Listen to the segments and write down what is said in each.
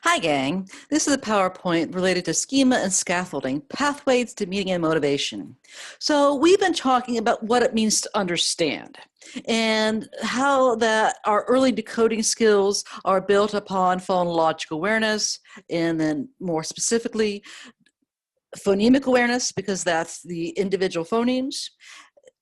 Hi, gang. This is a PowerPoint related to schema and scaffolding, pathways to meaning and motivation. So we've been talking about what it means to understand and how that our early decoding skills are built upon phonological awareness, and then more specifically, phonemic awareness, because that's the individual phonemes.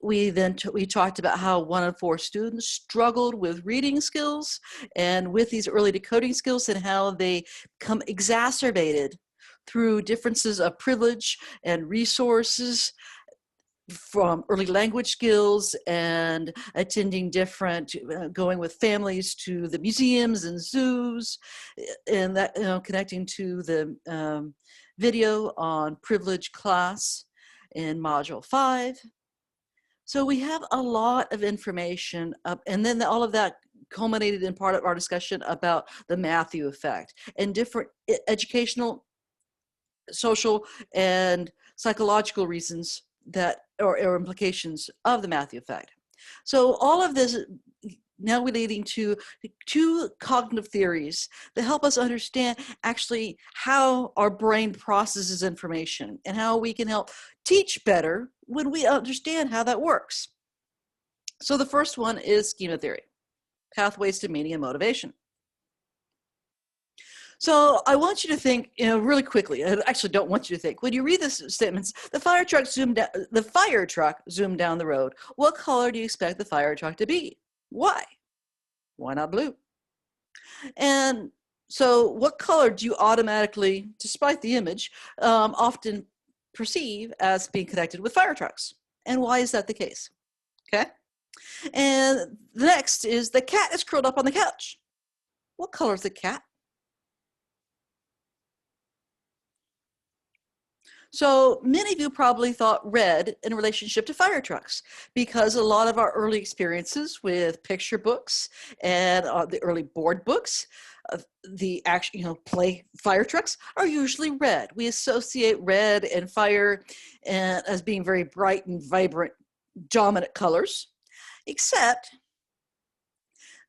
We talked about how 1 in 4 students struggled with reading skills and with these early decoding skills, and how they become exacerbated through differences of privilege and resources from early language skills and attending different, going with families to the museums and zoos, and that, connecting to the video on privilege class in Module 5. So we have a lot of information, and then all of that culminated in part of our discussion about the Matthew effect and different educational, social, and psychological reasons that or implications of the Matthew effect. So all of this now relating to two cognitive theories that help us understand actually how our brain processes information and how we can help teach better when we understand how that works. So the first one is schema theory, pathways to meaning and motivation. So I want you to think, really quickly. I actually don't want you to think. When you read this statements, the fire truck zoomed down the road. What color do you expect the fire truck to be? Why? Why not blue? And so what color do you automatically, despite the image, often perceive as being connected with fire trucks? And why is that the case? Okay. And the next is the cat is curled up on the couch. What color is the cat? So many of you probably thought red in relationship to fire trucks, because a lot of our early experiences with picture books and the early board books, the actual play fire trucks are usually red. We associate red and fire as being very bright and vibrant, dominant colors, except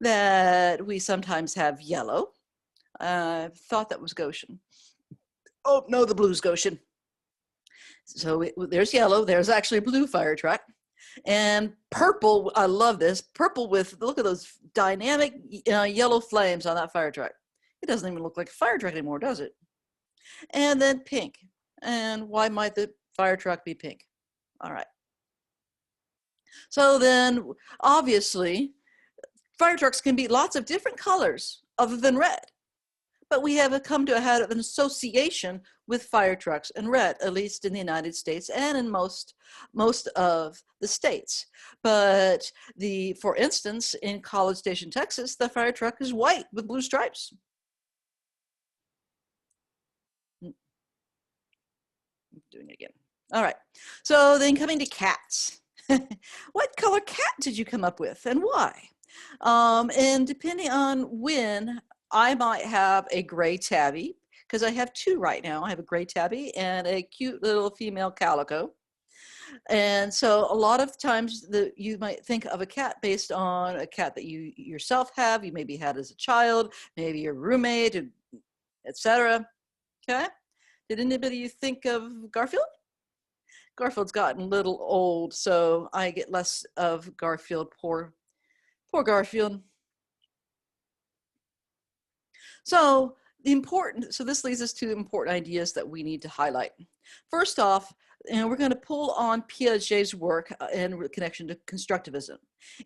that we sometimes have yellow. I thought that was Goshen. Oh no, the blue's Goshen. So there's yellow, there's actually a blue fire truck. And purple, I love this, purple with, look at those dynamic yellow flames on that fire truck. It doesn't even look like a fire truck anymore, does it? And then pink. And why might the fire truck be pink? All right. So then, obviously, fire trucks can be lots of different colors other than red. But we have come to have an association with fire trucks and red, at least in the United States and in most of the states. But for instance, in College Station, Texas, the fire truck is white with blue stripes. I'm doing it again. All right. So then coming to cats. What color cat did you come up with and why? And depending on when, I might have a gray tabby, because I have two right now. I have a gray tabby and a cute little female calico. And so a lot of times you might think of a cat based on a cat that you yourself have, you maybe had as a child, maybe your roommate, etc. Okay. Did anybody think of Garfield? Garfield's gotten a little old, so I get less of Garfield. Poor Garfield. So this leads us to important ideas that we need to highlight. First off, we're going to pull on Piaget's work in connection to constructivism.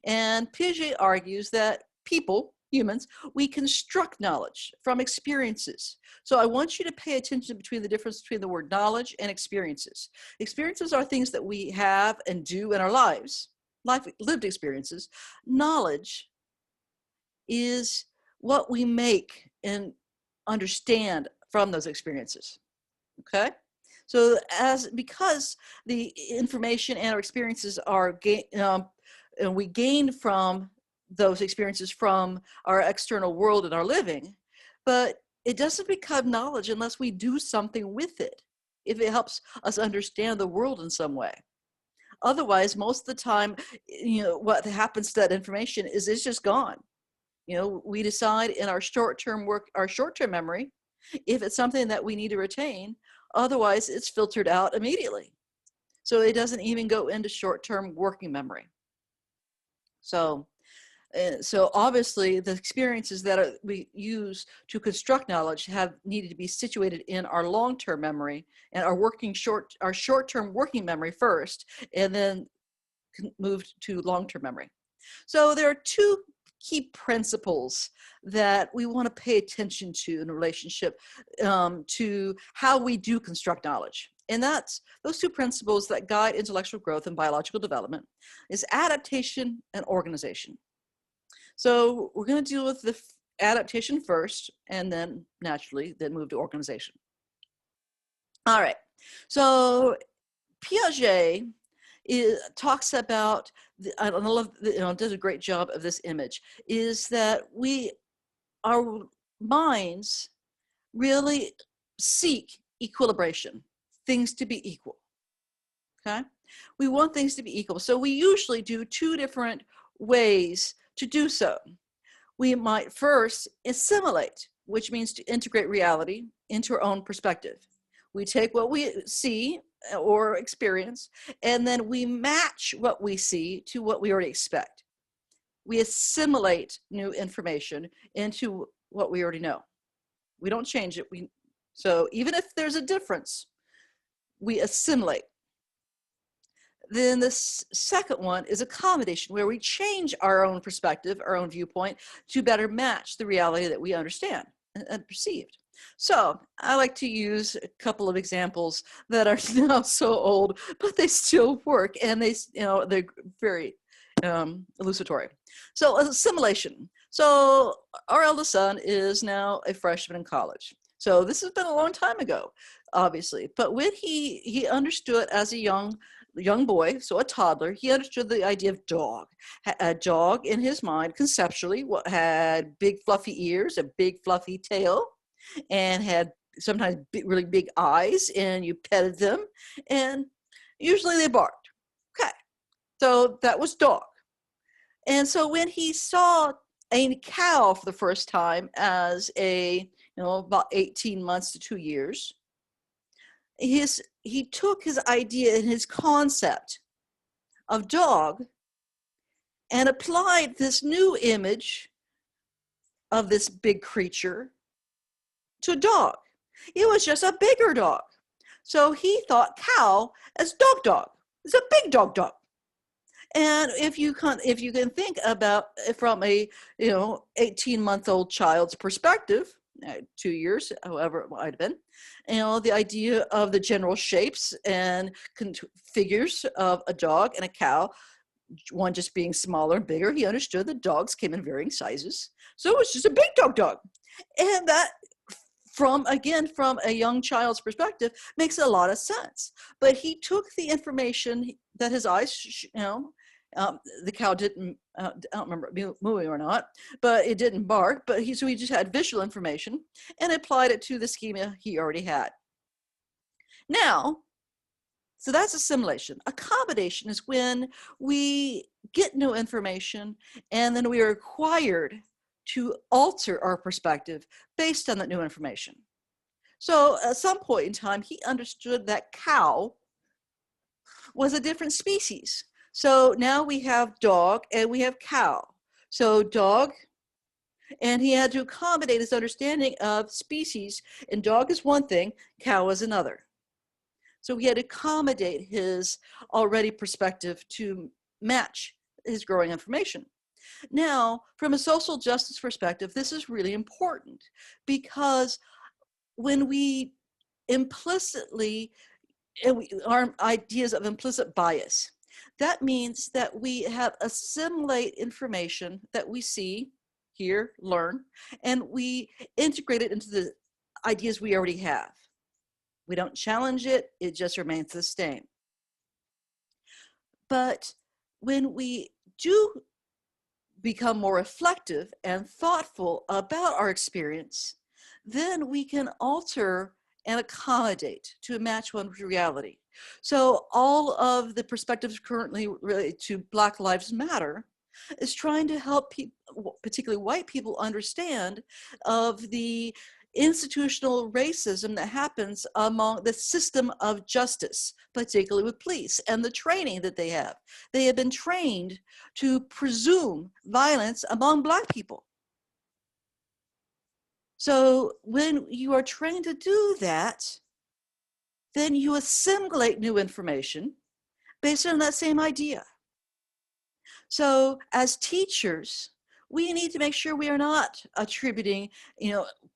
And Piaget argues that people, humans, we construct knowledge from experiences. So I want you to pay attention between the difference between the word knowledge and experiences. Experiences are things that we have and do in our lives, lived experiences. Knowledge is what we make and understand from those experiences. Okay, so because the information and our experiences are and we gain from those experiences from our external world and our living, but it doesn't become knowledge unless we do something with it, if it helps us understand the world in some way. Otherwise, most of the time, what happens to that information is it's just gone. We decide in our short-term memory if it's something that we need to retain. Otherwise, it's filtered out immediately. So it doesn't even go into short-term working memory. So obviously the experiences that we use to construct knowledge have needed to be situated in our long-term memory and our short-term working memory first, and then moved to long-term memory. So there are two key principles that we want to pay attention to in relationship to how we do construct knowledge. And that's those two principles that guide intellectual growth and biological development is adaptation and organization. So we're going to deal with the adaptation first, and then naturally then move to organization. All right. So Piaget talks about, I love, does a great job of this image, is that our minds really seek equilibration, things to be equal, okay? We want things to be equal. So we usually do two different ways to do so. We might first assimilate, which means to integrate reality into our own perspective. We take what we see or experience, and then we match what we see to what we already expect. We assimilate new information into what we already know. We don't change it. So even if there's a difference, we assimilate. Then the second one is accommodation, where we change our own perspective, our own viewpoint, to better match the reality that we understand and perceived. So I like to use a couple of examples that are now so old, but they still work, and they're very elucidatory. So assimilation. So our eldest son is now a freshman in college. So this has been a long time ago, obviously. But when he understood as a young boy, so a toddler, he understood the idea of dog. A dog in his mind, conceptually, had big fluffy ears, a big fluffy tail, and had sometimes really big eyes, and you petted them, and usually they barked. Okay, so that was dog. And so when he saw a cow for the first time as about 18 months to 2 years, he took his idea and his concept of dog and applied this new image of this big creature to a dog. It was just a bigger dog. So he thought cow as dog. It's a big dog. And if you can think about it from a 18-month-old child's perspective, 2 years, however it might have been, the idea of the general shapes and figures of a dog and a cow, one just being smaller and bigger, he understood that dogs came in varying sizes. So it was just a big dog. And that, from a young child's perspective, makes a lot of sense. But he took the information that his eyes, the cow didn't, I don't remember moving or not, but it didn't bark, so he just had visual information and applied it to the schema he already had. Now, so that's assimilation. Accommodation is when we get new information and then we are required to alter our perspective based on that new information. So at some point in time, he understood that cow was a different species. So now we have dog and we have cow. So dog, and he had to accommodate his understanding of species, and dog is one thing, cow is another. So he had to accommodate his already perspective to match his growing information. Now, from a social justice perspective, this is really important, because when we our ideas of implicit bias, that means that we have assimilate information that we see, hear, learn, and we integrate it into the ideas we already have. We don't challenge it, it just remains the same. But when we do become more reflective and thoughtful about our experience, then we can alter and accommodate to match one's reality. So all of the perspectives currently related to Black Lives Matter is trying to help people, particularly white people, understand of the institutional racism that happens among the system of justice, particularly with police and the training that they have. They have been trained to presume violence among Black people. So when you are trained to do that, then you assimilate new information based on that same idea. So as teachers, we need to make sure we are not attributing,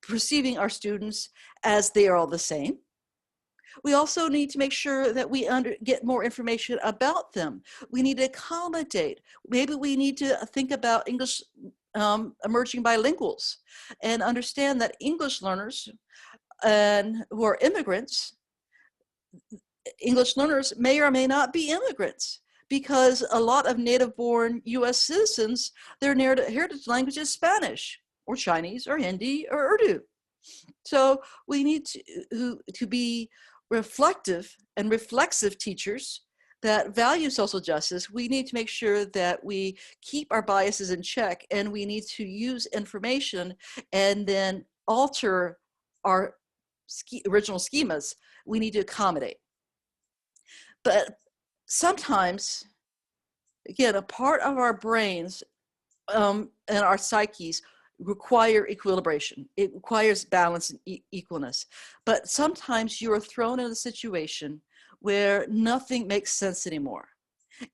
perceiving our students as they are all the same. We also need to make sure that we get more information about them. We need to accommodate. Maybe we need to think about English emerging bilinguals and understand that English learners and who are immigrants, English learners may or may not be immigrants, because a lot of native-born US citizens, their heritage language is Spanish or Chinese or Hindi or Urdu. So we need to be reflective and reflexive teachers that value social justice. We need to make sure that we keep our biases in check, and we need to use information and then alter our original schemas. We need to accommodate. But sometimes, again, a part of our brains and our psyches require equilibration. It requires balance and equalness. But sometimes you are thrown in a situation where nothing makes sense anymore.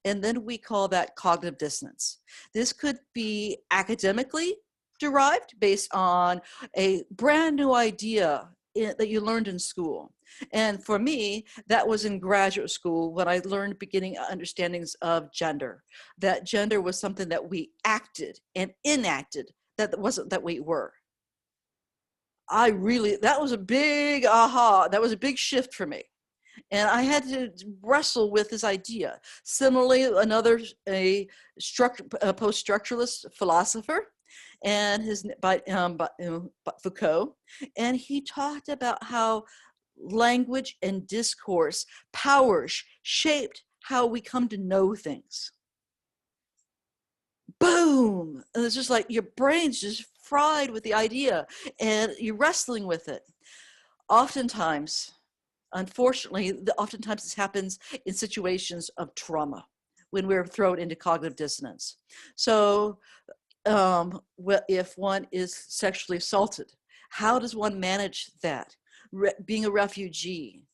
And then we call that cognitive dissonance. This could be academically derived based on a brand new idea that you learned in school. And for me, that was in graduate school when I learned beginning understandings of gender, that gender was something that we acted and enacted, that wasn't that we were. That was a big aha, that was a big shift for me. And I had to wrestle with this idea. Similarly, a post-structuralist philosopher, and Foucault, and he talked about how language and discourse powers shaped how we come to know things. Boom! And it's just like your brain's just fried with the idea, and you're wrestling with it. Unfortunately, oftentimes this happens in situations of trauma when we're thrown into cognitive dissonance. So if one is sexually assaulted, how does one manage that? Being a refugee,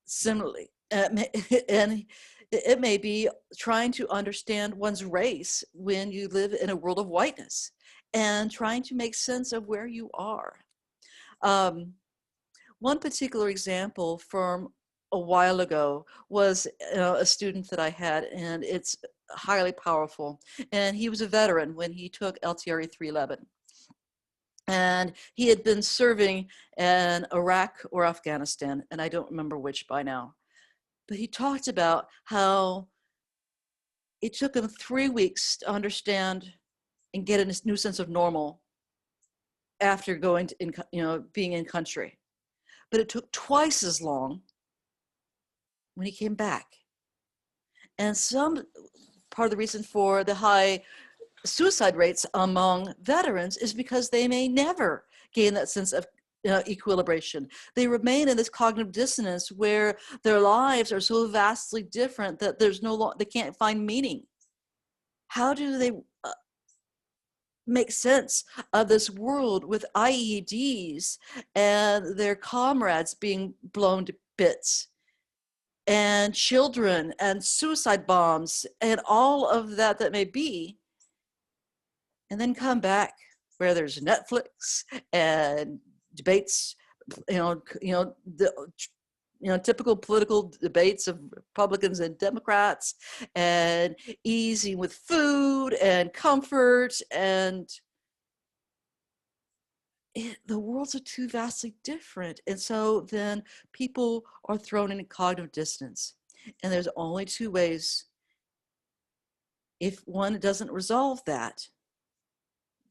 similarly. And it may be trying to understand one's race when you live in a world of whiteness and trying to make sense of where you are. One particular example from a while ago was a student that I had, and it's highly powerful. And he was a veteran when he took LTRE 311. And he had been serving in Iraq or Afghanistan, and I don't remember which by now. But he talked about how it took him 3 weeks to understand and get a new sense of normal after being in country. But it took twice as long when he came back. And some part of the reason for the high suicide rates among veterans is because they may never gain that sense of equilibration. They remain in this cognitive dissonance where their lives are so vastly different that they can't find meaning. How do they make sense of this world with IEDs and their comrades being blown to bits, and children and suicide bombs and all of that may be, and then come back where there's Netflix and debates, typical political debates of Republicans and Democrats, and easing with food and comfort, and the worlds are too vastly different. And so then people are thrown into cognitive dissonance. And there's only two ways. If one doesn't resolve that,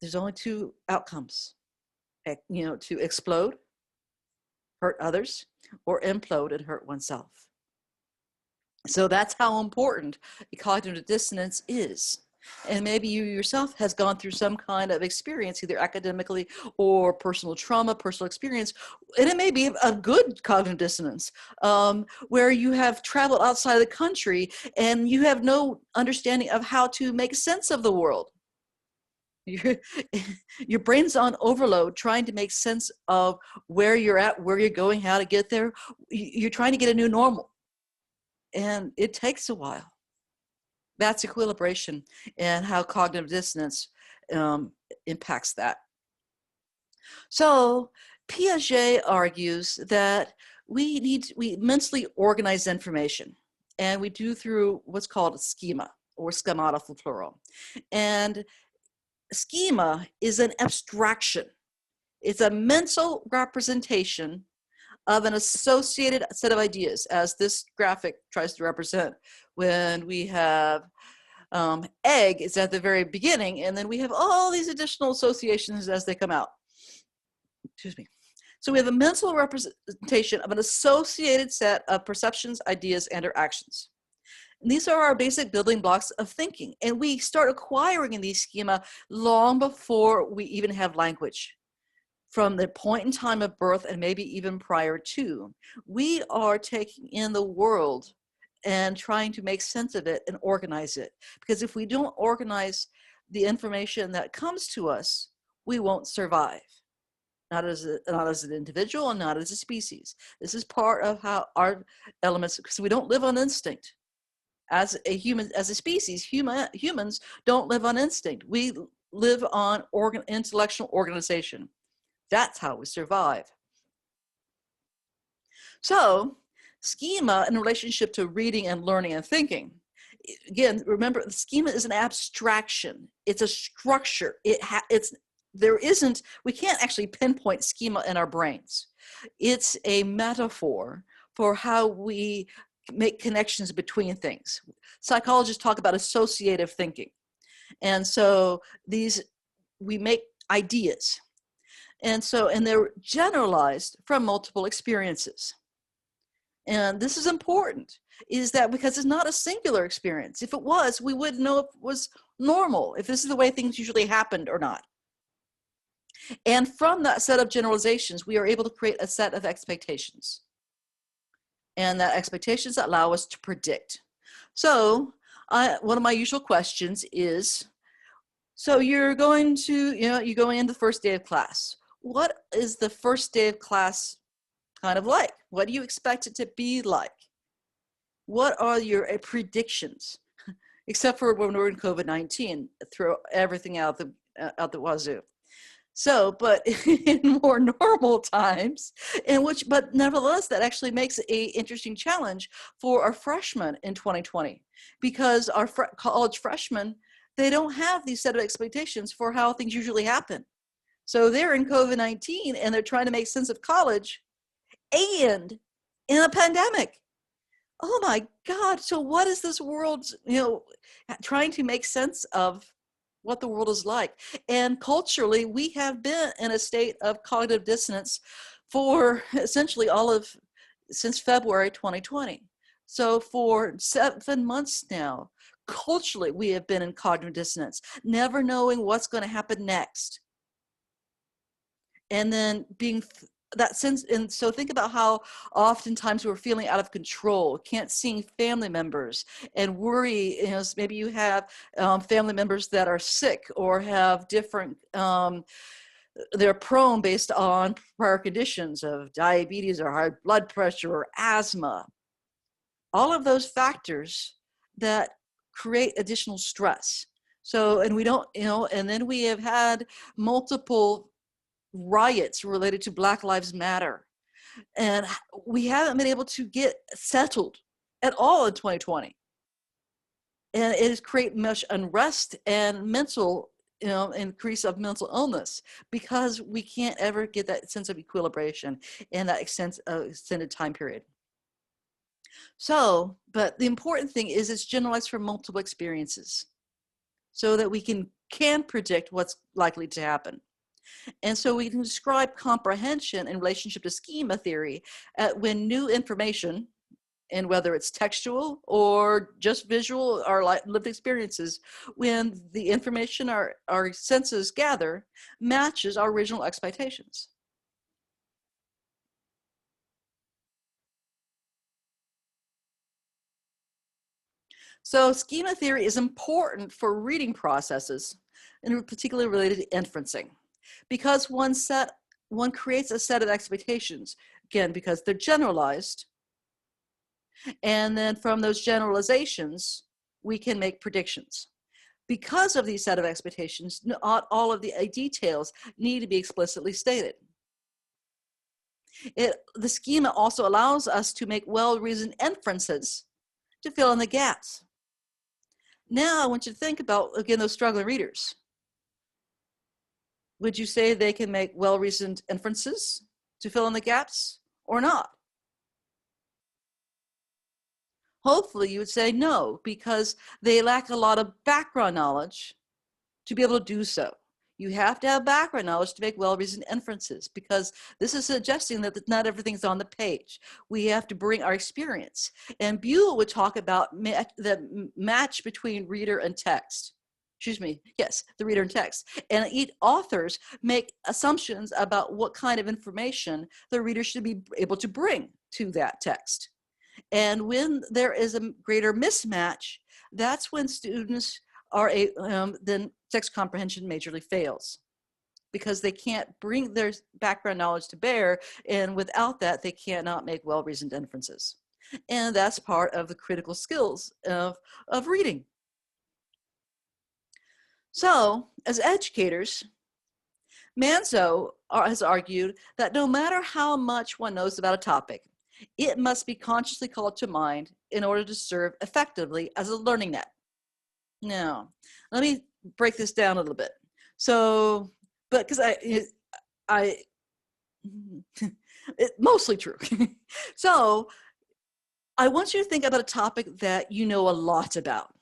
there's only two outcomes, to explode, hurt others, or implode and hurt oneself. So that's how important cognitive dissonance is. And maybe you yourself has gone through some kind of experience, either academically or personal trauma, personal experience. And it may be a good cognitive dissonance, where you have traveled outside of the country and you have no understanding of how to make sense of the world. Your, your brain's on overload trying to make sense of where you're at, where you're going, how to get there. You're trying to get a new normal. And it takes a while. That's equilibration and how cognitive dissonance impacts that. So Piaget argues that we mentally organize information, and we do through what's called a schema, or schemata for plural. And schema is an abstraction. It's a mental representation of an associated set of ideas, as this graphic tries to represent. When we have egg is at the very beginning, and then we have all these additional associations as they come out. Excuse me. So we have a mental representation of an associated set of perceptions, ideas, and or actions. And these are our basic building blocks of thinking. And we start acquiring in these schema long before we even have language. From the point in time of birth and maybe even prior to, we are taking in the world and trying to make sense of it and organize it. Because if we don't organize the information that comes to us, we won't survive. Not as an individual and not as a species. This is part of how our elements, because we don't live on instinct. As a human, as a species, humans don't live on instinct. We live on intellectual organization. That's how we survive. So, schema in relationship to reading and learning and thinking. Again, remember, the schema is an abstraction. It's a structure. We can't actually pinpoint schema in our brains. It's a metaphor for how we make connections between things. Psychologists talk about associative thinking. And so we make ideas. And they're generalized from multiple experiences. And this is important, is that because it's not a singular experience. If it was, we wouldn't know if it was normal, if this is the way things usually happened or not. And from that set of generalizations, we are able to create a set of expectations. And that expectations allow us to predict. So one of my usual questions is, so you're going to, you're going in the first day of class. What is the first day of class kind of like? What do you expect it to be like? What are your predictions? Except for when we're in COVID-19, throw everything out the wazoo. So, but in more normal times, but nevertheless, that actually makes an interesting challenge for our freshmen in 2020, because our college freshmen, they don't have these set of expectations for how things usually happen. So they're in COVID-19 and they're trying to make sense of college and in a pandemic. Oh my God. So what is this world, trying to make sense of what the world is like? And culturally, we have been in a state of cognitive dissonance for essentially since February 2020. So for 7 months now, culturally, we have been in cognitive dissonance, never knowing what's going to happen next. And then being that sense, and so think about how oftentimes we're feeling out of control, can't see family members, and worry. Maybe you have family members that are sick or have different, they're prone based on prior conditions of diabetes or high blood pressure or asthma. All of those factors that create additional stress. So, and we don't, and then we have had multiple riots related to Black Lives Matter. And we haven't been able to get settled at all in 2020. And it has created much unrest and mental, increase of mental illness, because we can't ever get that sense of equilibration in that extended time period. So, but the important thing is it's generalized from multiple experiences so that we can predict what's likely to happen. And so we can describe comprehension in relationship to schema theory when new information, and whether it's textual or just visual or lived experiences, when the information our senses gather matches our original expectations. So schema theory is important for reading processes, and particularly related to inferencing, because one creates a set of expectations, again, because they're generalized. And then from those generalizations, we can make predictions. Because of these set of expectations, not all of the details need to be explicitly stated. The schema also allows us to make well-reasoned inferences to fill in the gaps. Now I want you to think about, again, those struggling readers. Would you say they can make well-reasoned inferences to fill in the gaps or not? Hopefully you would say no, because they lack a lot of background knowledge to be able to do so. You have to have background knowledge to make well-reasoned inferences, because this is suggesting that not everything's on the page. We have to bring our experience. And Buell would talk about the match between reader and text. Excuse me, yes, the reader and text. And each authors make assumptions about what kind of information the reader should be able to bring to that text. And when there is a greater mismatch, that's when students are then text comprehension majorly fails, because they can't bring their background knowledge to bear, and without that, they cannot make well-reasoned inferences. And that's part of the critical skills of reading. So, as educators, Manzo has argued that no matter how much one knows about a topic, it must be consciously called to mind in order to serve effectively as a learning net. Now, let me break this down a little bit. So, but because it's mostly true. So, I want you to think about a topic that you know a lot about.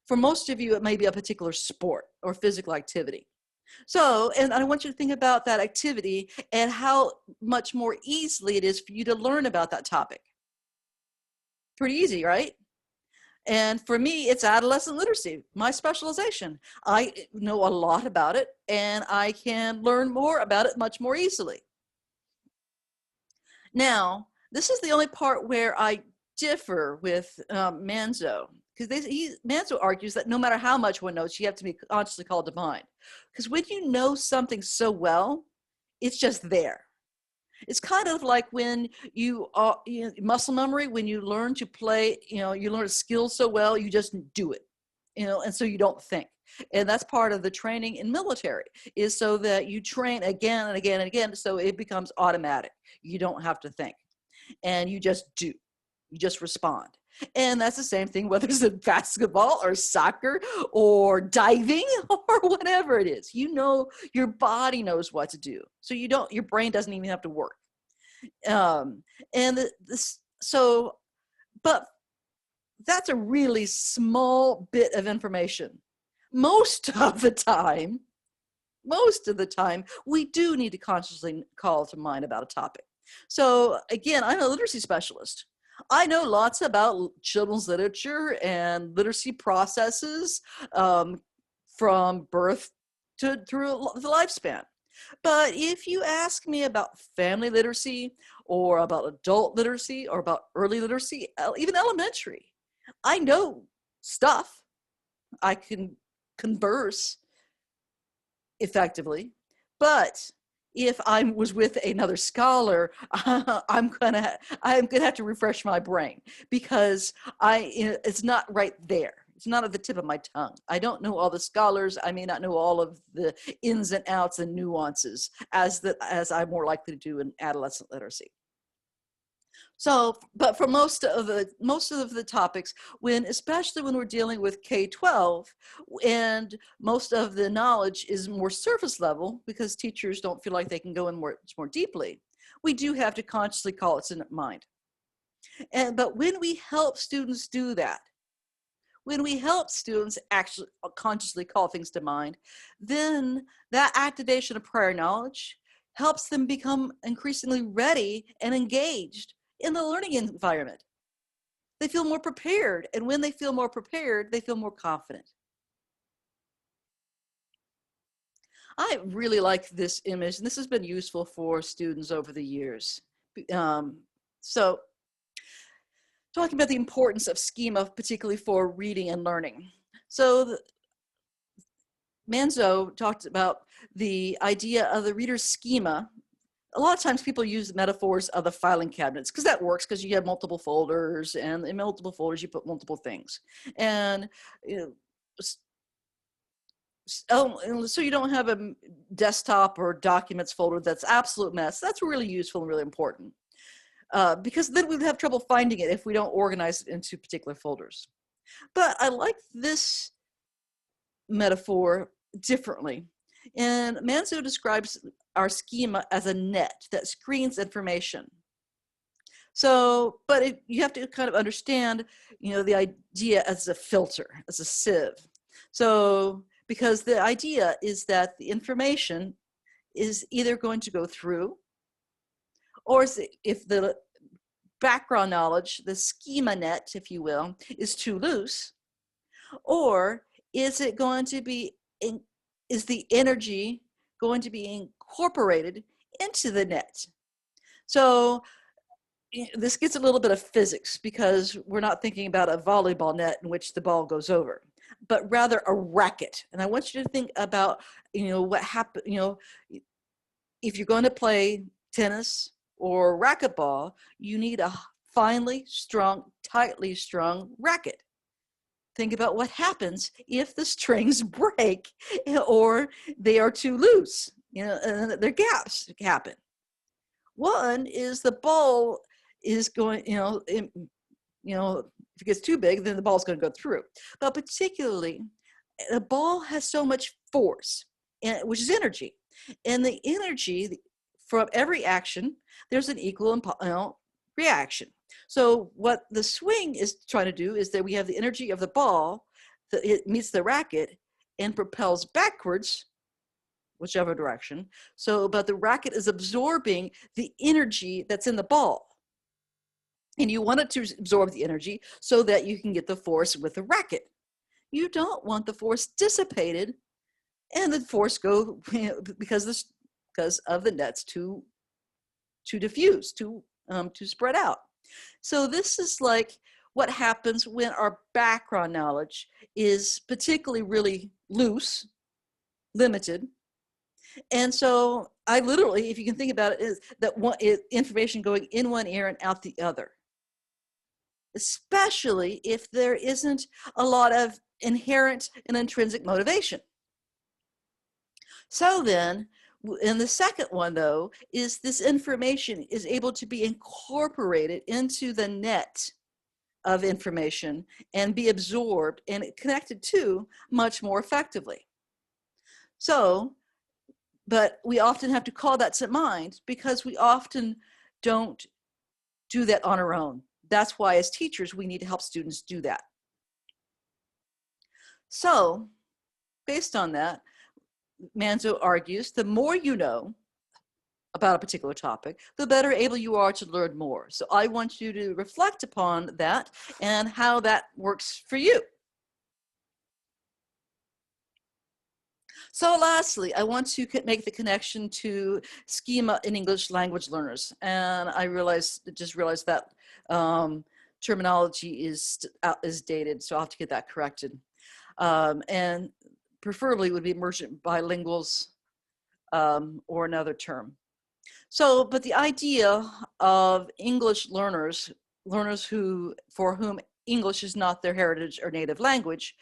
For most of you, it may be a particular sport or physical activity. So, and I want you to think about that activity and how much more easily it is for you to learn about that topic. Pretty easy, right? And for me, it's adolescent literacy, my specialization. I know a lot about it, and I can learn more about it much more easily. Now, this is the only part where I differ with Manzo, because Manzo argues that no matter how much one knows, you have to be consciously called to mind. Because when you know something so well, it's just there. It's kind of like when muscle memory, when you learn to play, you learn a skill so well, you just do it, and so you don't think. And that's part of the training in military, is so that you train again and again and again, so it becomes automatic. You don't have to think, and you just do. You just respond. And that's the same thing, whether it's in basketball or soccer or diving or whatever it is. Your body knows what to do. So your brain doesn't even have to work. But that's a really small bit of information. Most of the time, we do need to consciously call to mind about a topic. So again, I'm a literacy specialist. I know lots about children's literature and literacy processes from birth through the lifespan. But if you ask me about family literacy or about adult literacy or about early literacy, even elementary, I know stuff. I can converse effectively, but if I was with another scholar, I'm gonna have to refresh my brain, because it's not right there. It's not at the tip of my tongue. I don't know all the scholars. I may not know all of the ins and outs and nuances as I'm more likely to do in adolescent literacy. So, but for most of the topics, especially when we're dealing with K-12, and most of the knowledge is more surface level because teachers don't feel like they can go in more deeply, we do have to consciously call it to mind. But when we help students do that, when we help students actually consciously call things to mind, then that activation of prior knowledge helps them become increasingly ready and engaged in the learning environment. they feel more prepared. And when they feel more prepared, they feel more confident. I really like this image, and this has been useful for students over the years. So talking about the importance of schema, particularly for reading and learning. So Manzo talked about the idea of the reader's schema. A lot of times people use metaphors of the filing cabinets because that works, because you have multiple folders, and in multiple folders you put multiple things. And you know, so you don't have a desktop or documents folder that's absolute mess. That's really useful and really important, because then we'd have trouble finding it if we don't organize it into particular folders. But I like this metaphor differently. And Manzo describes our schema as a net that screens information. So, but you have to kind of understand, the idea as a filter, as a sieve. So, because the idea is that the information is either going to go through, or if the background knowledge, the schema net, if you will, is too loose, or is it going to be, is the energy going to be incorporated into the net? So this gets a little bit of physics, because we're not thinking about a volleyball net in which the ball goes over, but rather a racket. And I want you to think about, what happened, if you're going to play tennis or racquetball, you need a finely strung, tightly strung racket. Think about what happens if the strings break or they are too loose, and their gaps happen. One is the ball is going, if it gets too big, then the ball's going to go through. But particularly, the ball has so much force, which is energy. And the energy from every action, there's an equal reaction. So what the swing is trying to do is that we have the energy of the ball, that it meets the racket and propels backwards, whichever direction. So, but the racket is absorbing the energy that's in the ball. And you want it to absorb the energy so that you can get the force with the racket. You don't want the force dissipated and the force go, because of the nets to diffuse, to spread out. So this is like what happens when our background knowledge is particularly really loose, limited. And so I literally, if you can think about it, is that information going in one ear and out the other, especially if there isn't a lot of inherent and intrinsic motivation. So then, and the second one, though, is this information is able to be incorporated into the net of information and be absorbed and connected to much more effectively. So, but we often have to call that to mind, because we often don't do that on our own. That's why as teachers, we need to help students do that. So based on that, Manzo argues the more you know about a particular topic, the better able you are to learn more. So I want you to reflect upon that and how that works for you. So lastly, I want to make the connection to schema in English language learners. And I just realized that terminology is dated, so I'll have to get that corrected. And preferably would be emergent bilinguals or another term. So, but the idea of English learners for whom English is not their heritage or native language,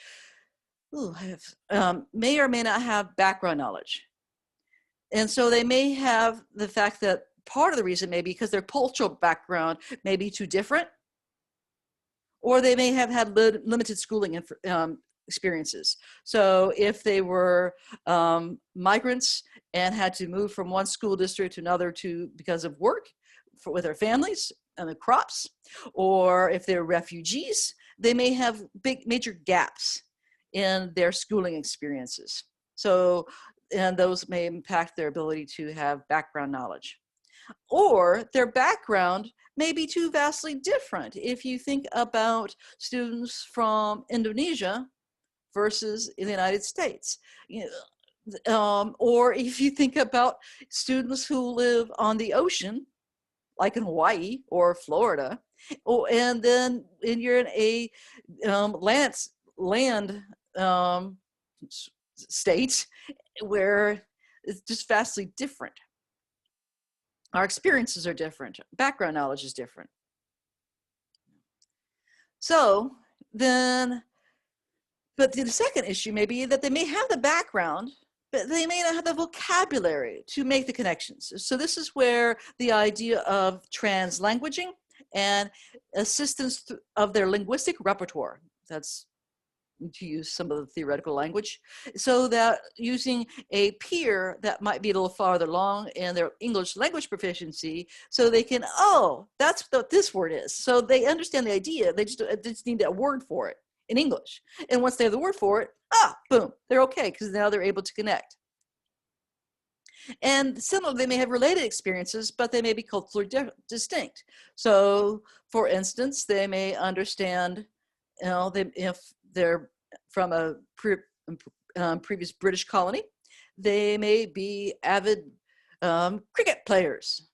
may or may not have background knowledge. And so they may have the fact that part of the reason may be because their cultural background may be too different, or they may have had limited schooling experiences. So if they were migrants and had to move from one school district to another because of work with their families and the crops, or if they're refugees, they may have major gaps in their schooling experiences. So, and those may impact their ability to have background knowledge. Or their background may be too vastly different. If you think about students from Indonesia versus in the United States, or if you think about students who live on the ocean, like in Hawaii or Florida, and then you're in a land state where it's just vastly different. Our experiences are different. Background knowledge is different. So then, but the second issue may be that they may have the background, but they may not have the vocabulary to make the connections. So this is where the idea of translanguaging and assistance of their linguistic repertoire, that's to use some of the theoretical language, so that using a peer that might be a little farther along in their English language proficiency, so they can, oh, that's what this word is. So they understand the idea, they just need a word for it in English. And once they have the word for it, boom, they're okay, because now they're able to connect. And similarly, they may have related experiences, but they may be culturally distinct. So for instance, they may understand, if they're from a previous British colony, they may be avid cricket players.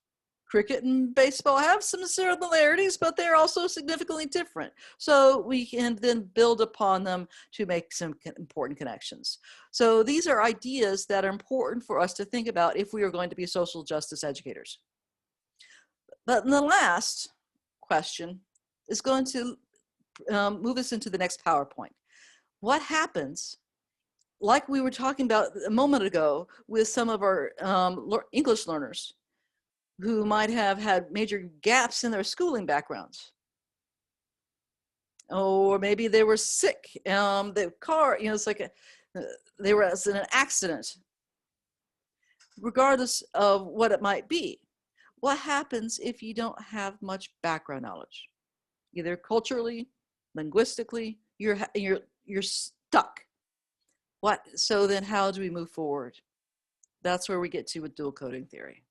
Cricket and baseball have some similarities, but they're also significantly different. So we can then build upon them to make some important connections. So these are ideas that are important for us to think about if we are going to be social justice educators. But the last question is going to move us into the next PowerPoint. What happens, like we were talking about a moment ago with some of our English learners who might have had major gaps in their schooling backgrounds? Or maybe they were sick, the car, it's like they were in an accident. Regardless of what it might be, what happens if you don't have much background knowledge? Either culturally, linguistically, you're stuck. So then how do we move forward? That's where we get to with dual coding theory.